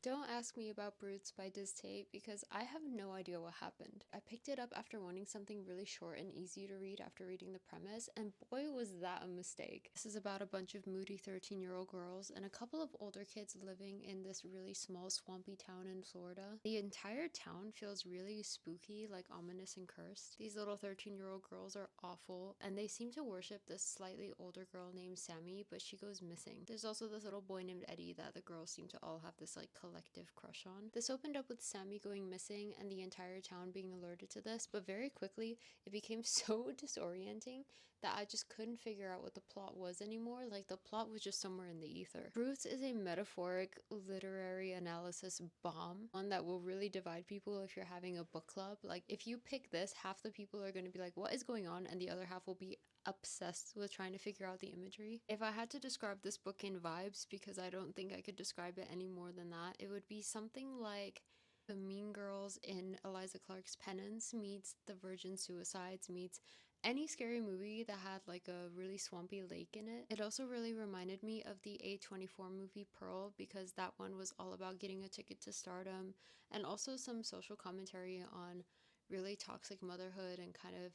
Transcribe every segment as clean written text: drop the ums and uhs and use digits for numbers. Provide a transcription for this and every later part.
Don't ask me about Brutes by Dizz Tate because I have no idea what happened. I picked it up after wanting something really short and easy to read after reading the premise, and boy was that a mistake. This is about a bunch of moody 13-year-old girls and a couple of older kids living in this really small swampy town in Florida. The entire town feels really spooky, like ominous and cursed. These little 13-year-old girls are awful, and they seem to worship this slightly older girl named Sammy, but she goes missing. There's also this little boy named Eddie that the girls seem to all have this like collective crush on. This opened up with Sammy going missing and the entire town being alerted to this, but very quickly it became so disorienting that I just couldn't figure out what the plot was anymore. Like, the plot was just somewhere in the ether. Brutes is a metaphoric literary analysis bomb, one that will really divide people if you're having a book club. Like, if you pick this, half the people are going to be like, what is going on? And the other half will be obsessed with trying to figure out the imagery. If I had to describe this book in vibes, because I don't think I could describe it any more than that, it would be something like the Mean Girls in Eliza Clark's Penance meets The Virgin Suicides meets any scary movie that had like a really swampy lake in it. It also really reminded me of the A24 movie Pearl, because that one was all about getting a ticket to stardom, and also some social commentary on really toxic motherhood and kind of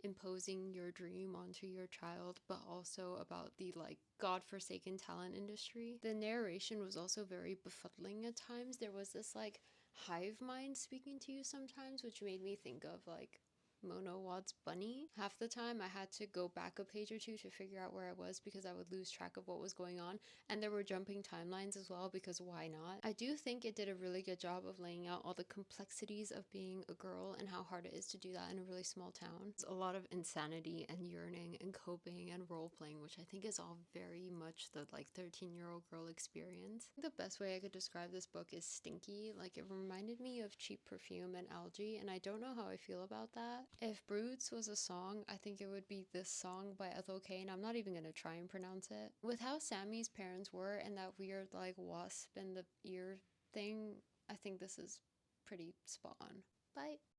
imposing your dream onto your child, but also about the like godforsaken talent industry. The narration was also very befuddling at times. There was this like hive mind speaking to you sometimes, which made me think of like Mona Watt's Bunny. Half the time I had to go back a page or two to figure out where I was because I would lose track of what was going on, and there were jumping timelines as well because why not? I do think it did a really good job of laying out all the complexities of being a girl and how hard it is to do that in a really small town. It's a lot of insanity and yearning and coping and role playing, which I think is all very much the like 13-year-old girl experience. I think the best way I could describe this book is stinky. Like, it reminded me of cheap perfume and algae, and I don't know how I feel about that. If Brutes was a song, I think it would be this song by Ethel Cain. I'm not even gonna try and pronounce it. With how Sammy's parents were and that weird like wasp in the ear thing, I think this is pretty spot on. Bye.